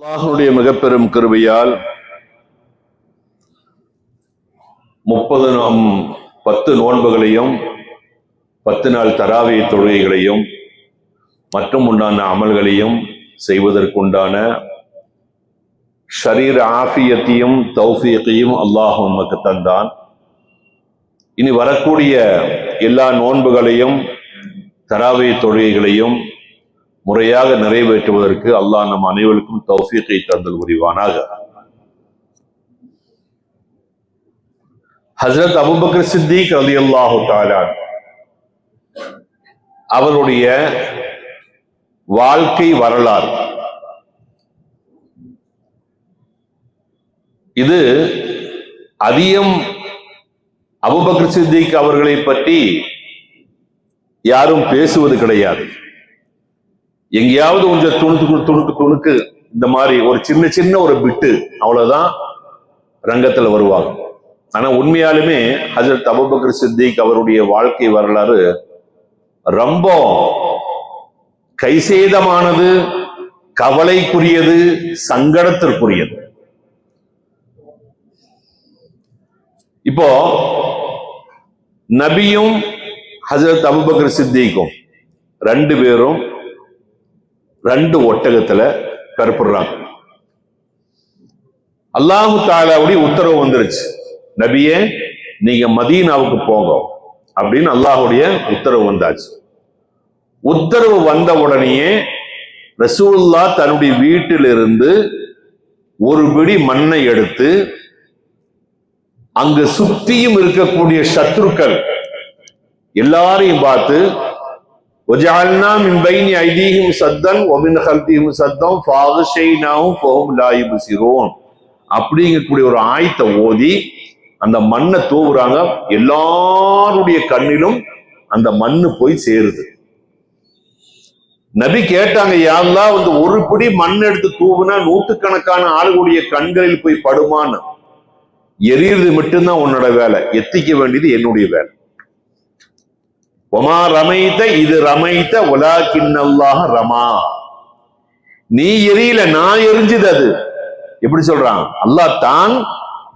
அல்லாஹ்வுடைய மிகப்பெரும் கிருபையால் 10 நோன்புகளையும் 10 நாள் தராவி தொழுகைகளையும் மற்றும் உண்டான அமல்களையும் செய்வதற்குண்டான ஷரீர ஆஃபியத்தையும் தௌஃபீக்கையும் அல்லாஹ் நமக்கு தந்தான். இனி வரக்கூடிய எல்லா நோன்புகளையும் தராவி தொழுகைகளையும் முறையாக நிறைவேற்றுவதற்கு அல்லாஹ் நம் அனைவருக்கும் தௌஃபீக்கை தந்தல் புரிவானாக. ஹஜ்ரத் அபூபக்கர் சித்திக் ரலியல்லாஹு தஆலா அவருடைய வாழ்க்கை வரலாறு இது அதிகம் அபூபக்கர் சித்திக் அவர்களை பற்றி யாரும் பேசுவது கிடையாது. எங்கேயாவது கொஞ்சம் துணுக்கு இந்த மாதிரி ஒரு சின்ன ஒரு பிட்டு அவ்வளவுதான் ரங்கத்துல வருவாங்க. ஆனா உண்மையாலுமே ஹஜ்ரத் அபூபக்கர் சித்திக் அவருடைய வாழ்க்கை வரலாறு ரொம்ப கைசேதமானது, கவலைக்குரியது, சங்கடத்திற்குரியது. இப்போ நபியும் ஹஜ்ரத் அபூபக்கர் சித்திக்கும் 2 பேரும் 2 ஒட்டகத்துல கருப்புறாங்க. அல்லாஹு தஆலாவுடைய உத்தரவு வந்துருச்சு, நபியே நீங்க மதீனாவுக்கு போங்க அப்படின்னு அல்லாஹுடைய உத்தரவு வந்தாச்சு. உத்தரவு வந்த உடனேயே ரசூலுல்லாஹ் தன்னுடைய வீட்டிலிருந்து ஒரு பிடி மண்ணை எடுத்து அங்கு சுற்றியும் இருக்கக்கூடிய சத்ருக்கள் எல்லாரையும் பார்த்து وَجَعَلْنَا مِنْ بَيْنِ أَيْدِيهِمْ سَدًّا وَمِنْ خَلْفِهِمْ سَدًّا فَأَغْشَيْنَاهُمْ فَهُمْ لَا يُبْصِرُونَ அப்படிங்கக்கூடிய ஒரு ஆயத்தை ஓதி அந்த மண்ணை தூவுறாங்க. எல்லாருடைய கண்ணிலும் அந்த மண்ணு போய் சேருது. நபி கேட்டாங்க, யா அல்லாஹ் வந்து ஒரு பிடி மண் எடுத்து தூவுனா 100கணக்கான ஆளுடைய கண்களில் போய் படுமான்னு. எரியறது மட்டும்தான் உன்னோட வேலை, எத்திக்க வேண்டியது என்னுடைய வேலை. ஒமா ரமைத்த இது ரமைத்த வலாக்கின்னல்லாஹ ரமா. நீ எரியல, நான் எரிஞ்சது. அது எப்படி சொல்றான்? அல்லாஹ் தான்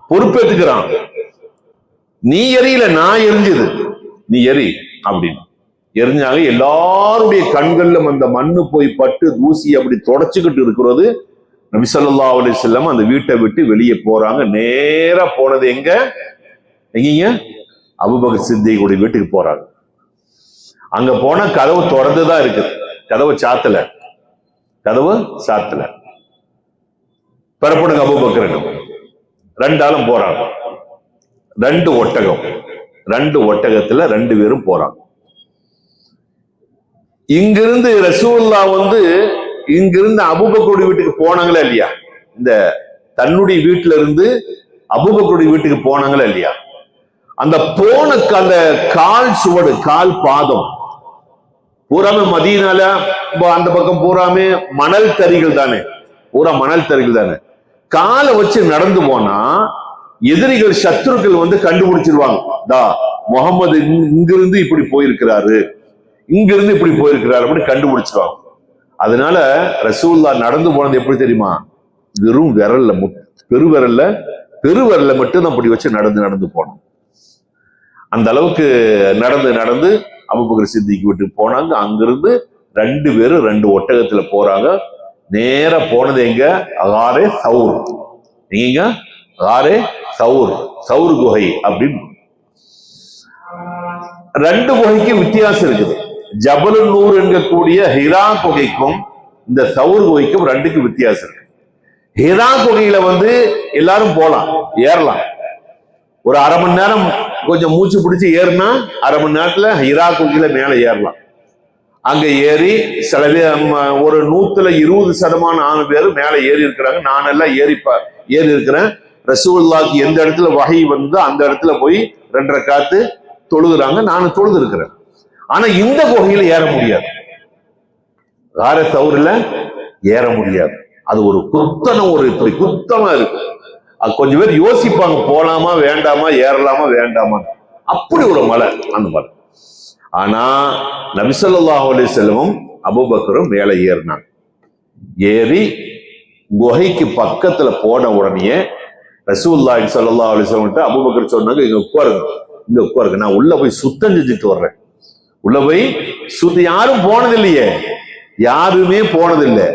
பொறுப்பேற்றுக்கிறான். நீ எரியல, நான் எரிஞ்சது, நீ எரி அப்படின்னு எரிஞ்சாங்க. எல்லாருடைய கண்களிலும் அந்த மண்ணு போய் பட்டு தூசி அப்படி தொடச்சுக்கிட்டு இருக்கிறது. நபி ஸல்லல்லாஹு அலைஹி வஸல்லம் அந்த வீட்டை விட்டு வெளியே போறாங்க. நேரா போனது எங்கீங்க? அபூபக்கர் சித்திக்குடைய வீட்டுக்கு போறாங்க. அங்க போன கதவு திறந்துதான் இருக்குது, கதவு சாத்தல. பெறப்படுங்க அபூபக்கருக்கு. 2 ஆளும் போறாங்க. 2 ஒட்டகம், 2 ஒட்டகத்துல 2 பேரும் போறாங்க. இங்கிருந்து ரசூலுல்லாஹ் வந்து இங்கிருந்து அபூபக்கருடைய வீட்டுக்கு போனாங்களா இல்லையா? இந்த தன்னுடைய வீட்டுல இருந்து அபூபக்கருடைய வீட்டுக்கு போனாங்களா இல்லையா? அந்த போன அந்த கால் சுவடு, கால் பாதம் பூராமே மதீனால அந்த பக்கம் பூராமே மணல் தறிகள் தானே, பூரா மணல் தறிகள் தானே. காலை வச்சு நடந்து போனா எதிரிகள் சத்துருக்கள் வந்து கண்டுபிடிச்சிருவாங்க. முகமது இங்கிருந்து இப்படி போயிருக்கிறாரு, இங்கிருந்து இப்படி போயிருக்கிறாரு அப்படின்னு கண்டுபிடிச்சிருவாங்க. அதனால ரசூலுல்லாஹ் நடந்து போனது எப்படி தெரியுமா? வெறும் விரல்ல, பெருவிரல்ல மட்டும் அப்படி வச்சு நடந்து போனோம். அந்த அளவுக்கு நடந்து அபூபக்கர் சித்திக் வீட்டுக்கு போனாங்க. அங்கிருந்து 2 பேரும் 2 ஒட்டகத்துல போறாங்க. நேரா போனது எங்க? அகாரே சவுர். எங்க? அகாரே சவுர், சவுர் குகை அப்படின்னு. 2 குகைக்கு வித்தியாசம் இருக்குது. ஜபலு நூர் என்கக்கூடிய ஹிரா குகைக்கும் இந்த சவுர் குகைக்கும் 2க்கு வித்தியாசம் இருக்கு. ஹிரா குகையில வந்து எல்லாரும் போலாம், ஏறலாம். ஒரு 1/2 மணி நேரம் கொஞ்சம் மூச்சு பிடிச்சு ஏறினா 1/2 மணி நேரத்துல ஹிரா குகையில மேல ஏறலாம். அங்க ஏறி சில பேர் ஒரு 120% பேர் மேல ஏறி இருக்கிறாங்க. நானெல்லாம் ஏறி இருக்கிறேன். ரசூலுல்லாஹ்க்கு எந்த இடத்துல வஹி வந்து அந்த இடத்துல போய் 2 ரக்காத்து தொழுகிறாங்க. நானும் தொழுது இருக்கிறேன். ஆனா இந்த குகையில ஏற முடியாது, கார சவுரில் ஏற முடியாது. அது ஒரு இப்படி குத்தமா இருக்கு. அது கொஞ்சம் பேர் யோசிப்பாங்க, போலாமா வேண்டாமா, ஏறலாமா வேண்டாமா. அப்படி ஒரு மலை, அந்த மலை. ஆனா நபி ஸல்லல்லாஹு அலைஹி வஸல்லம் அபூபக்கரும் மேலே ஏறினாங்க. ஏறி குகைக்கு பக்கத்துல போன உடனே ரசூலுல்லாஹி ஸல்லல்லாஹு அலைஹி வஸல்லம் அபூபக்கர் சொன்னாங்க, இங்க உட்காருங்க, நான் உள்ள போய் சுத்தம் செஞ்சுட்டு வர்றேன். உள்ள போய் யாரும் போனதில்லையே, யாருமே போனதில்லை,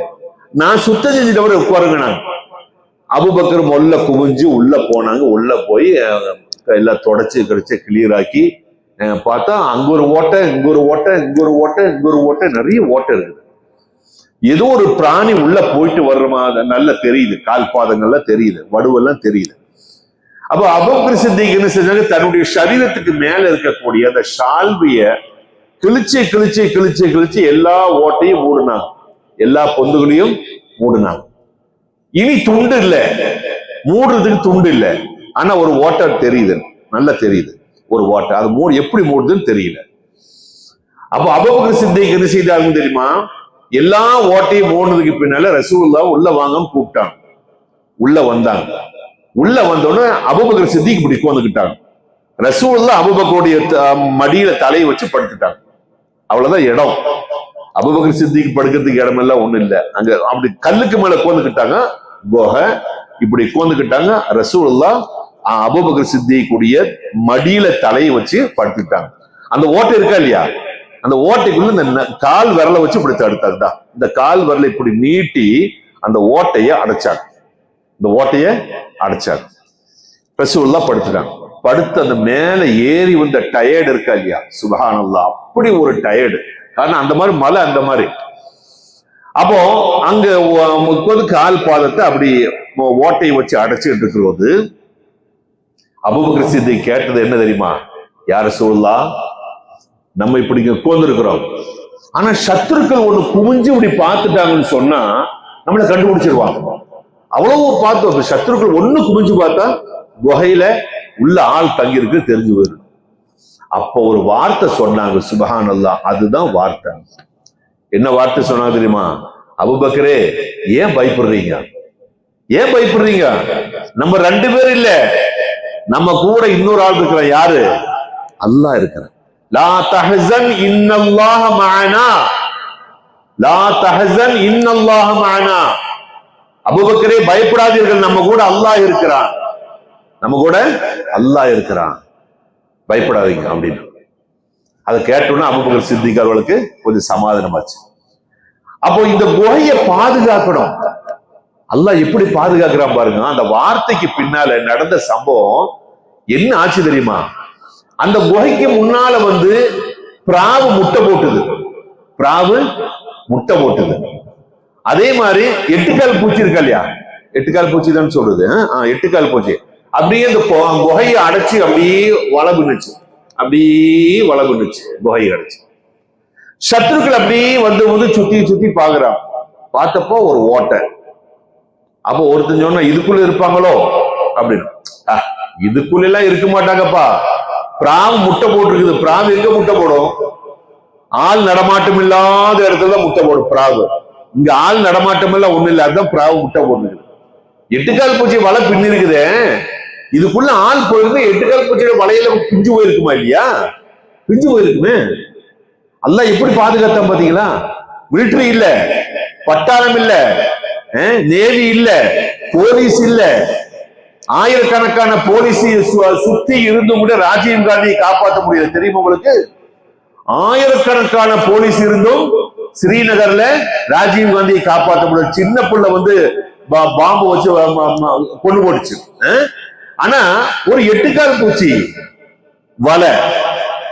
நான் சுத்தம் செஞ்சுட்டு வர உட்காருங்க. நான் அபூபக்கர் மொல்ல குவிஞ்சு உள்ள போனாங்க. உள்ள போய் எல்லாம் தொடச்சு கிடைச்சு கிளியர் ஆக்கி பார்த்தா அங்க ஒரு ஓட்டை, இங்க ஒரு ஓட்டை, இங்க ஒரு ஓட்டை, இங்க ஒரு ஓட்டை, நிறைய ஓட்டை இருக்குது. ஏதோ ஒரு பிராணி உள்ள போயிட்டு வர்றமா நல்லா தெரியுது, கால் பாதங்கள்லாம் தெரியுது, வடுவெல்லாம் தெரியுது. அப்ப அபூபக்கர் சித்திக் என்ன செஞ்சாங்க, தன்னுடைய சரீரத்துக்கு மேல இருக்கக்கூடிய அந்த ஷால்விய கிழிச்சு எல்லா ஓட்டையும் மூடினாங்க, எல்லா பொந்துகளையும் மூடினாங்க. இனி துண்டு இல்ல, மூடுறதுக்கு துண்டு இல்ல, ஆனா ஒரு ஓட்டை தெரியுது, நல்லா தெரியுது ஒரு ஓட்டை. அது எப்படி மூடுதுன்னு தெரியல. அப்ப அபூபக்கர் சித்திக் என்ன செய்தாருன்னு தெரியுமா, எல்லா ஓட்டையும் மூடுனதுக்கு பின்னால ரசூலுல்லாஹ் உள்ள வாங்கன்னு கூப்பிட்டாங்க. உள்ள வந்தாங்க. உள்ள வந்தோடனே அபூபக்கர் சித்திக் இப்படி உட்கார்ந்துக்கிட்டாங்க. ரசூலுல்லாஹ் அபூபக்கருடைய மடியில தலையை வச்சு படுத்துட்டாங்க. அவ்வளவுதான் இடம். அபூபக்கர் சித்திக் படுக்கிறதுக்கு இடம் எல்லாம் ஒண்ணு இல்ல. அங்க அப்படி கல்லுக்கு மேல உட்கார்ந்துக்கிட்டாங்க. குகை இப்படி உட்கார்ந்துக்கிட்டாங்க. ரசூலுல்லாஹ் அபூபக்கர் சித்திக்குடைய மடியில தலையை வச்சு படுத்துட்டாங்க. அந்த ஓட்டை இருக்கா இல்லையா, அந்த ஓட்டைக்குள்ள இந்த கால் விரலை வச்சு இப்படி தடுத்தாங்க. இந்த கால் விரலை இப்படி நீட்டி அந்த ஓட்டைய அடைச்சாங்க. இந்த ஓட்டைய அடைச்சாங்க. ரசூலுல்லாஹ் படுத்துட்டாங்க. படுத்து அந்த மேல ஏறி வந்த டயர்டு இருக்கா இல்லையா, சுப்ஹானல்லாஹ், அப்படி ஒரு டயர்டு. காரணம் அந்த மாதிரி மலை, அந்த மாதிரி. அப்போ அங்க கால் பாதத்தை அப்படி ஓட்டையை வச்சு அடைச்சிட்டு இருக்கிறது. அபூபக்கர் சித்திக் கேட்டது என்ன தெரியுமா, யார் ரசூலுல்லாஹ், நம்ம இப்படி உட்கார்ந்துருக்கிறோம், ஆனா சத்துருக்கள் ஒண்ணு குமிஞ்சு இப்படி பார்த்துட்டாங்கன்னு சொன்னா நம்மளை கண்டுபிடிச்சிருவாங்க. அவ்வளவு பார்த்தோம். சத்துருக்கள் ஒண்ணு குமிஞ்சு பார்த்தா குகையில உள்ள ஆள் தங்கி இருக்கு தெரிஞ்சு போயிடும். அப்போ ஒரு வார்த்தை சொன்னாங்க, சுப்ஹானல்லாஹ், அதுதான் வார்த்தை. என்ன வார்த்தை சொன்னாங்க தெரியுமா, அபூபக்கரே ஏன் பயப்படுறீங்க, ஏன் பயப்படுறீங்க, நம்ம 2 பேர் இல்ல, நம்ம கூட இன்னொரு ஆள் இருக்கிற, யாரு, அல்லாஹ் இருக்கிறான். லா தஹஸன் இன்னல்லாஹ மஅனா, லா தஹஸன் இன்னல்லாஹ மஅனா. அபூபக்கரே பயப்படாதீர்கள், நம்ம கூட அல்லாஹ் இருக்கிறான், நம்ம கூட அல்லாஹ் இருக்கிறான், பயப்படாதீங்க அப்படின்னு. அதை கேட்டோன்னா அபூபக்கர் சித்திக் அவர்களுக்கு கொஞ்சம் சமாதானமாச்சு. அப்போ இந்த குகையை பாதுகாக்கணும், அல்லாஹ் எப்படி பாதுகாக்கிறான் பாருங்க. அந்த வார்த்தைக்கு பின்னால நடந்த சம்பவம் என்ன ஆச்சு தெரியுமா, அந்த குகைக்கு முன்னால பிராவு முட்டை போட்டுது, பிராவு முட்டை போட்டுது. அதே மாதிரி 8 கால் பூச்சி இருக்கா இல்லையா, 8 கால் பூச்சி தான் சொல்றது, 8 கால் பூச்சி அப்படியே இந்த குகையை அடைச்சு அப்படியே வளபுனுச்சு, அப்படியே வளபுனுச்சு, குகையை அடைச்சு. சத்துருக்கள் அப்படியே சுத்தி பாக்குறான். பார்த்தப்போ ஒரு ஓட்டை. அப்போ ஒருத்தன் சொன்னா இதுக்குள்ள இருப்பாங்களோ அப்படின்னு. இதுக்குள்ள எல்லாம் இருக்க மாட்டாங்கப்பா, பிராவு முட்டை போட்டிருக்குது. பிராவு எங்க முட்டை போடும், ஆள் நடமாட்டம் இல்லாத இடத்துல முட்டை போடும் பிராவு. இங்க ஆள் நடமாட்டம் எல்லாம் ஒண்ணு இல்ல, அதுதான் பிராவு முட்டை போட்டுருக்குது. 8 கால் பூச்சி வலை பின்னி இருக்குதே, இதுக்குள்ள ஆள் போயிருந்து 8 கால் பூச்சியோட வலையில பிஞ்சு போயிருக்குமா இல்லையா, பிஞ்சு போயிருக்குமே. அல்லாஹ் எப்படி பாதுகாத்தான் பாத்தீங்களா. மிலிட்டரி இல்ல, பட்டாளம் இல்ல, நேவி இல்ல, போலீஸ் இல்ல, ஆயிரக்கணக்கான போலீஸ் சுத்தி இருந்து கூட ராஜீவ் காந்தியை காப்பாற்ற முடியல தெரியுமா உங்களுக்கு. ஆயிரக்கணக்கான போலீஸ் இருந்தும் ஸ்ரீநகர்ல ராஜீவ் காந்தியை காப்பாற்ற முடியல. சின்ன புள்ள பாம்பு வச்சு கொண்டு போடுச்சு. ஆனா ஒரு 8 கால் பூச்சி வலை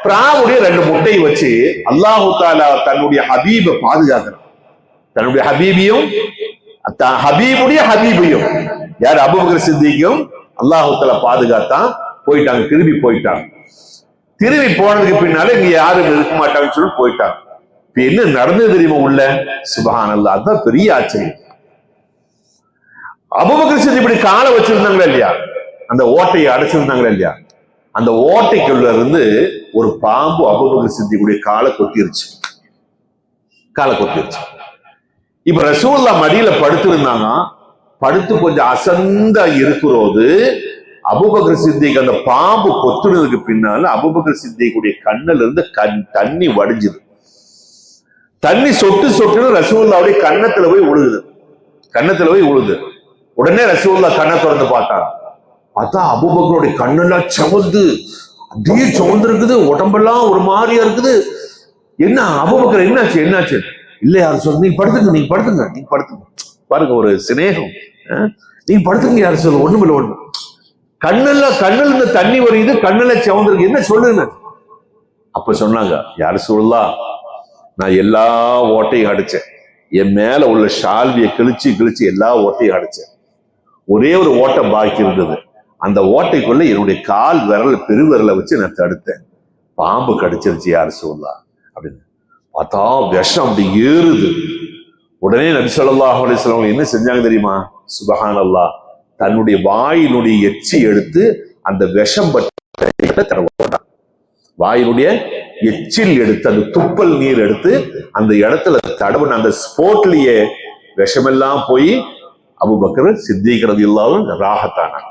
பிராவுடைய 2 முட்டையை வச்சு அல்லாஹு தஆலா தன்னுடைய ஹபீபை பாதுகாக்கிறான். தன்னுடைய ஹபீபையும் ஹபீபுடைய ஹபீபையும் யார், அபூபக்கர் சித்திக்கும் அல்லாஹு தஆலா பாதுகாத்தான். போயிட்டாங்க, திரும்பி போயிட்டாங்க. திரும்பி போனதுக்கு பின்னால இங்க யாரும் இருக்க மாட்டாங்கன்னு சொல்லி போயிட்டாங்க. இப்ப என்ன நடந்தது தெரியுமா உள்ள, சுப்ஹானல்லாஹ், அதுதான் பெரிய ஆச்சரியம். அபூபக்கர் சித்திக் இப்படி காலை வச்சிருந்தாங்களா இல்லையா, அந்த ஓட்டையை அடைச்சிருந்தாங்களா இல்லையா, அந்த ஓட்டைக்குள்ள இருந்து ஒரு பாம்பு அபூபக்கர் சித்திக்குடைய காலை கொத்திருச்சு. இப்ப ரசூலுல்லாஹ் மடியில படுத்திருந்தாங்க. படுத்து கொஞ்சம் அசந்த இருக்கிறோது அபூபக்கர் சித்திக் அந்த பாம்பு கொத்துனதுக்கு பின்னால அபூபக்கர் சித்திக்குடைய கண்ணுல இருந்து தண்ணி வடிஞ்சுது. தண்ணி சொட்டு சொட்டுன்னு ரசூலுல்லாஹ்வுடைய கன்னத்துல போய் விழுகுது. கன்னத்துல போய் விழுது. உடனே ரசூலுல்லாஹ் கண்ணை திறந்து பார்த்தாங்க. பார்த்தா அபூபக்கருடைய கண்ணெல்லாம் செவந்து அப்படியே செவந்து இருக்குது, உடம்பெல்லாம் ஒரு மாதிரியா இருக்குது. என்ன அபூபக்கர் என்னாச்சு? இல்ல யார் சொல்ல, நீங்க படுத்துங்க. பாருங்க ஒரு சிநேகம். நீங்க படுத்துங்க யார் சொல்ல, ஒண்ணுமில்ல ஒண்ணு. கண்ணுல இருந்து தண்ணி வருது, கண்ணுல செவந்திருக்கு, என்ன சொல்லுங்க. அப்ப சொன்னாங்க, யார் சொல்லலாம், நான் எல்லா ஓட்டையும் அடிச்சேன், என் மேல உள்ள ஷால்வியை கிழிச்சு எல்லா ஓட்டையும் அடிச்சேன். ஒரே ஒரு ஓட்டை பாக்கி இருந்தது. அந்த ஓட்டைக்குள்ள என்னுடைய கால் விரல் பெருவிரலை வச்சு நான் தடுத்தேன். பாம்பு கடிச்சிருச்சு யார் சொல்லலாம் அப்படின்னு. பார்த்தா விஷம் அப்படி ஏறுது. உடனே நபி ஸல்லல்லாஹு அலைஹி வஸல்லம் என்ன செஞ்சாங்க தெரியுமா? சுப்ஹானல்லாஹ், தன்னுடைய வாயினுடைய எச்சி எடுத்து அந்த விஷம் பட்ட தடவை, வாயினுடைய எச்சில் எடுத்து அந்த துப்பல் நீர் எடுத்து அந்த இடத்துல தடவுன அந்த ஸ்போர்ட்லயே விஷமெல்லாம் போய் அபூபக்கர் சித்தீக் ரலியல்லாஹு அன்ஹு ராஹத்தானாங்க.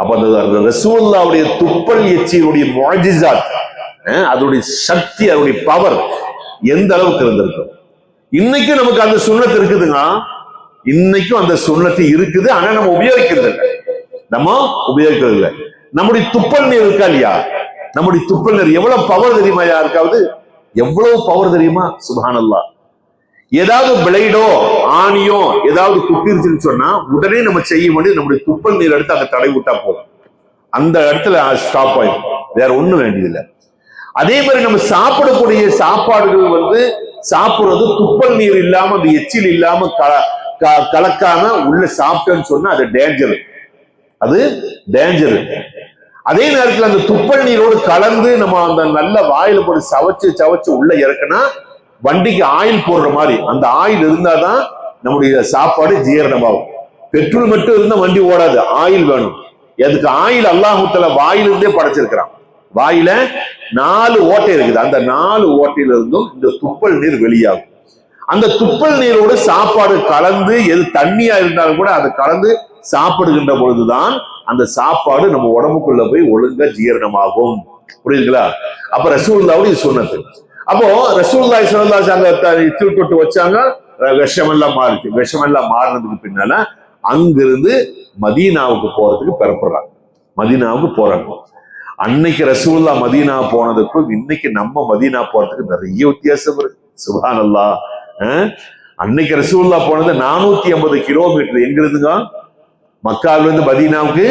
அப்ப அந்த ரசூலுல்லாஹ்வுடைய துப்பல் எச்சியுடைய முஅஜிஸாத், அதனுடைய சக்தி, அதனுடைய பவர் எந்த அளவுக்கு இருந்திருக்கும். இன்னைக்கும் நமக்கு அந்த சுன்னத்து இருக்குதுங்க. இன்னைக்கும் அந்த சுன்னத்து இருக்குது. ஆனா நம்ம உபயோகிக்கிறது இல்லை. நம்முடைய துப்பல் நீர் இருக்கா இல்லையா, நம்முடைய துப்பல் நீர் எவ்வளவு பவர் தெரியுமா? யாருக்காவது எவ்வளவு பவர் தெரியுமா? சுப்ஹானல்லாஹ். ஏதாவது பிளேடோ ஆணியோ ஏதாவது குத்திருச்சுன்னு சொன்னா உடனே நம்ம செய்ய வேண்டியது நம்முடைய துப்பல் நீர் எடுத்து அங்க தடை விட்டா போதும், அந்த இடத்துல ஸ்டாப் ஆயிடும், வேற ஒண்ணும் வேண்டியதில்லை. அதே மாதிரி நம்ம சாப்பிடக்கூடிய சாப்பாடுகள் சாப்பிடுறது துப்பல் நீர் இல்லாம, அந்த எச்சில் இல்லாம கலக்காம உள்ள சாப்பிட்டேன்னு சொன்னா அது டேஞ்சர். அதே நேரத்தில் அந்த துப்பல் நீரோடு கலந்து நம்ம அந்த நல்ல வாயில போட்டு சவச்சு உள்ள இறக்குனா வண்டிக்கு ஆயில் போடுற மாதிரி அந்த ஆயில் இருந்தாதான் நம்முடைய சாப்பாடு ஜீரணமாகும். பெட்ரோல் மட்டும் இருந்தா வண்டி ஓடாது, ஆயில் வேணும். அதுக்கு ஆயில் அல்லாஹ் தஆலா வாயிலிருந்தே படைச்சிருக்கிறான். வாயில 4 ஓட்டை இருக்குது. அந்த 4 ஓட்டையில இருந்தும் இந்த துப்பல் நீர் வெளியாகும். அந்த துப்பல் நீரோடு சாப்பாடு கலந்து, எது தண்ணியா இருந்தாலும் கூட அது கலந்து சாப்பிடுகின்ற பொழுதுதான் அந்த சாப்பாடு நம்ம உடம்புக்குள்ள போய் ஒழுங்கா ஜீரணமாகும். புரியுதுங்களா? அப்ப ரசூலுல்லாஹ்வுடைய சுன்னத்து. அப்போ ரசூலுல்லாஹி ஸல்லல்லாஹு அலைஹி வஸல்லம் தூட்டு வச்சாங்க, விஷமெல்லாம் மாறிச்சு. விஷமெல்லாம் மாறினதுக்கு பின்னால அங்கிருந்து மதீனாவுக்கு போறதுக்கு பெறப்படுறாங்க. மதீனாவுக்கு போறாங்க. அன்னைக்கு ரசூலுல்லாஹ் மதீனா போனதுக்கும் இன்னைக்கு நம்ம மதீனா போறதுக்கு நிறைய வித்தியாசம் இருக்கு. சுப்ஹானல்லாஹ். அன்னைக்கு ரசூலுல்லாஹ் போனது 450 கிலோமீட்டர். எங்க இருந்துங்க? மக்காவில இருந்து மதீனாவுக்கு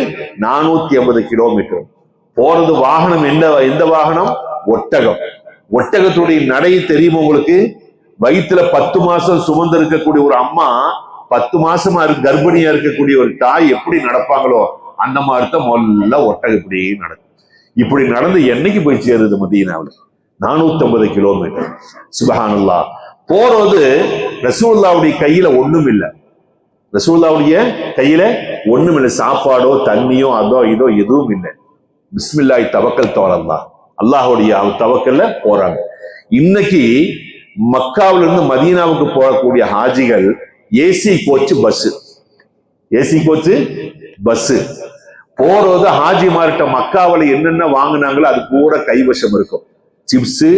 450 கிலோமீட்டர். போறது வாகனம் எந்த வாகனம்? ஒட்டகம். ஒட்டகத்துடைய நடை தெரியுமா உங்களுக்கு? வயிற்றுல 10 மாசம் சுமந்து இருக்கக்கூடிய ஒரு அம்மா, 10 மாசமா கர்ப்பிணியா இருக்கக்கூடிய ஒரு தாய் எப்படி நடப்பாங்களோ அந்த மாதிரி தான் முதல்ல ஒட்டகம் இப்படி நடக்கும். இப்படி நடந்து என்னைக்கு போய் சேருது மதீனாவில்? 450 கிலோமீட்டர். சுப்ஹானல்லாஹ். போறது ரசூலுல்லாஹ்வுடைய கையில ஒண்ணும் இல்லை. ரசூலுல்லாஹ்வுடைய கையில ஒண்ணும் இல்லை. சாப்பாடோ தண்ணியோ அதோ இதோ எதுவும் இல்லை. பிஸ்மில்லாஹி தவக்கல் தவலல்லாஹ், அல்லாஹ்வுடைய தவக்கல்ல போறாங்க. இன்னைக்கு மக்காவில இருந்து மதீனாவுக்கு போகக்கூடிய ஹாஜிகள் ஏசி கோச்சு பஸ் போறது. ஹாஜிமார்கிட்ட மக்காவில என்னென்ன வாங்கினாங்களோ அது கூட கைவசம் இருக்கும். சிப்ஸ்,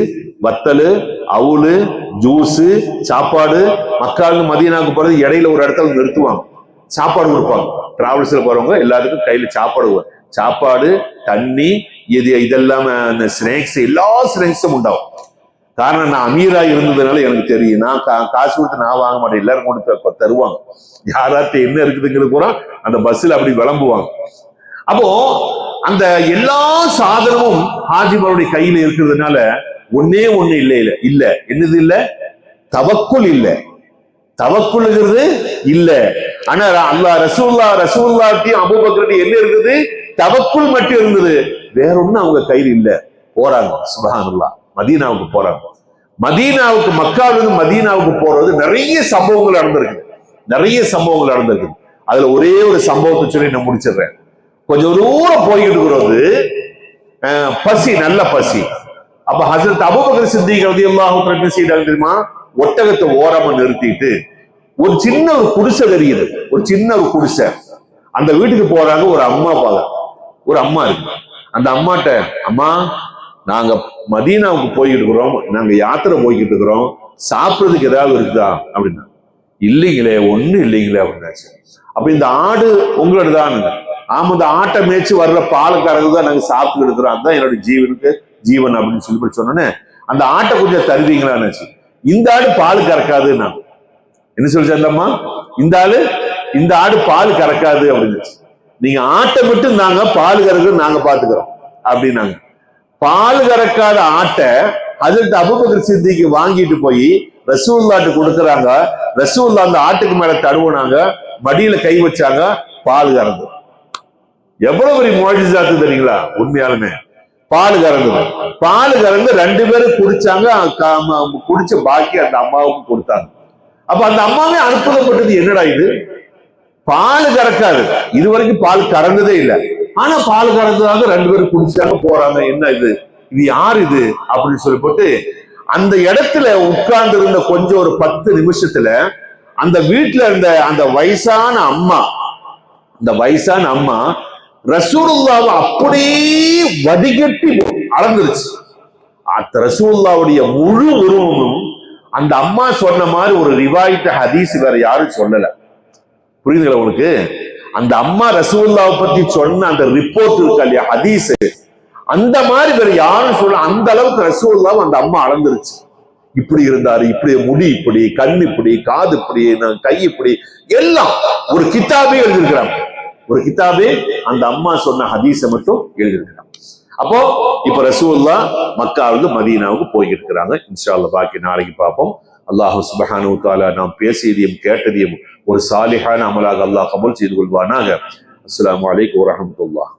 வத்தலு, அவுளு, ஜூஸ், சாப்பாடு. மக்காவில மதீனாவுக்கு போறது இடையில ஒரு இடத்துல நிறுத்துவாங்க, சாப்பாடு கொடுப்பாங்க. டிராவல்ஸ்ல போறவங்க எல்லாத்துக்கும் கையில சாப்பாடு, தண்ணி, இதெல்லாம் ஸ்நாக்ஸ், எல்லா ஸ்நாக்ஸும் உண்டாகும். காரணம் நான் அமீரா இருந்ததுனால எனக்கு தெரியும். நான் காசு கொடுத்து நான் வாங்க மாட்டேன், எல்லாரும் கொண்டு தருவாங்க. யாராச்சும் என்ன இருக்குதுங்கிறது பூரா அந்த பஸ்ல அப்படி விளம்புவாங்க. அப்போ அந்த எல்லா சாதனமும் ஹாஜிமாருடைய கையில இருக்கிறதுனால ஒன்னே ஒண்ணு இல்ல என்னது இல்ல? தவக்குல் இல்ல. தவக்குல்ங்கிறது இல்ல. ஆனா அல்லாஹ் ரசூலுல்லாஹ்வையும் அபூபக்கர்கிட்ட என்ன இருக்குது? தவக்குல் மட்டும் இருந்தது, வேற ஒண்ணும் அவங்க கையில் இல்ல. போறாங்க. சுப்ஹானல்லாஹ். மதீனாவுக்கு போறாங்க. மதீனாவுக்கு, மக்காவிலிருந்து மதீனாவுக்கு போறது நிறைய சம்பவங்கள் நடந்திருக்கு. அதுல ஒரே ஒரு சம்பவத்தை சொல்லி நான் முடிச்சிடுறேன். கொஞ்சம் தூரம் போய்கிட்டு இருக்கிறது, பசி, நல்ல பசி. அப்ப ஹஜ்ரத் அபூபக்கர் சித்திக் ரலியல்லாஹு அன்ஹு என்ன செய்தாங்க தெரியுமா? ஒட்டகத்தை ஓரமா நிறுத்திட்டு ஒரு சின்ன குடிசை தெரியுது, ஒரு சின்ன குடிசை. அந்த வீட்டுக்கு போறாங்க. ஒரு அம்மா இருக்கு. அந்த அம்மாட்ட, அம்மா நாங்க மதீனாவுக்கு போய்கிட்டு இருக்கிறோம், நாங்க யாத்திரை போய்கிட்டு இருக்கிறோம், சாப்பிடுறதுக்கு ஏதாவது இருக்குதா அப்படின்னா. இல்லைங்களே, ஒண்ணு இல்லைங்களே அப்படின்னாச்சு. அப்ப இந்த ஆடு உங்களோட தானுங்க. ஆமா, இந்த ஆட்டை மேய்ச்சி வர்ற பால் கறந்து தான் நாங்க சாப்பிட்டு இருக்கிறோம், அதுதான் என்னோட ஜீவன் அப்படின்னு சொல்லி சொன்னோன்னே அந்த ஆட்டை கொஞ்சம் தருவீங்களான்னு. இந்த ஆடு பால் கறக்காது. நான் என்ன சொல்லி அந்தம்மா, இந்த ஆடு பால் கறக்காது அப்படின்னு. நீங்க ஆட்டை மட்டும் நாங்க பால் கறக்குறது நாங்க பாத்துக்கிறோம் அப்படின்னாங்க. பால் கறக்காத ஆட்டை ஹஜ்ரத் அபூபக்கர் சித்திக்கு வாங்கிட்டு போய் ரசூலுல்லாஹ்ட்ட கொடுக்குறாங்க. ரசூலுல்லாஹ் அந்த ஆட்டுக்கு மேல தடவுனாங்க, மடியில கை வச்சாங்க, பால் கறந்து. எவ்வளவு பெரிய முஅஜிஸாத்து தெரியுங்களா? உண்மையாலுமே பால் கறந்து 2 பேரும் குடிச்சாங்க. குடிச்ச பாக்கி அந்த அம்மாவுக்கு கொடுத்தாங்க. அப்ப அந்த அம்மாவே அனுப்பப்பட்டது. என்னடா இது, பால் கறக்காது, இது வரைக்கும் பால் கறந்ததே இல்லை, ஆனா பால் கறந்ததாக 2 பேரும் குடிச்சாங்க போறாங்க, என்ன இது யார் இது அப்படின்னு சொல்லி போட்டு அந்த இடத்துல உட்கார்ந்து இருந்த கொஞ்சம் ஒரு 10 நிமிஷத்துல அந்த வீட்டுல இருந்த அந்த வயசான அம்மா ரசூலுல்லாஹ்வை அப்படியே வடிகட்டி அளந்துருச்சு. ரசூலுல்லாஹ்வுடைய முழு உருவமும் அந்த அம்மா சொன்ன மாதிரி ஒரு ரிவாயத் ஹதீஸ் வேற யாரும் சொல்லல. புரியுதுங்களா உங்களுக்கு? அந்த அம்மா ரசூலுல்லாஹ்வை பத்தி சொன்ன அந்த ரிப்போர்ட் இருக்கா இல்லையா, ஹதீஸ், அந்த மாதிரி வேற யாரும் சொல்ல. அந்த அளவுக்கு ரசூலுல்லாஹ் அந்த அம்மா அளந்துருச்சு. இப்படி இருந்தாரு, இப்படி முடி, இப்படி கண், இப்படி காது, இப்படி கை, இப்படி எல்லாம் ஒரு கிதாபே எழுதியிருக்கிறாங்க. ஒரு கிதாபே அந்த அம்மா சொன்ன ஹதீஸை மட்டும் எழுதியிருக்கிறாங்க. அப்போ இப்ப ரசூலுல்லாஹ் மக்காவிலிருந்து மதீனாவுக்கு போய்கிட்டு இருக்கிறாங்க. இன்ஷா அல்லாஹ் பாக்கி நாளைக்கு பார்ப்போம். அல்லாஹ் சுப்ஹானஹு வ தஆலா நாம் பேசியதையும் கேட்டதையும் ஒரு சாலிஹான அமலாக அல்லாஹ் கபூல் செய்து கொள்வானாக. அஸ்ஸலாமு அலைக்கும் வரஹ்மத்துல்லாஹ்.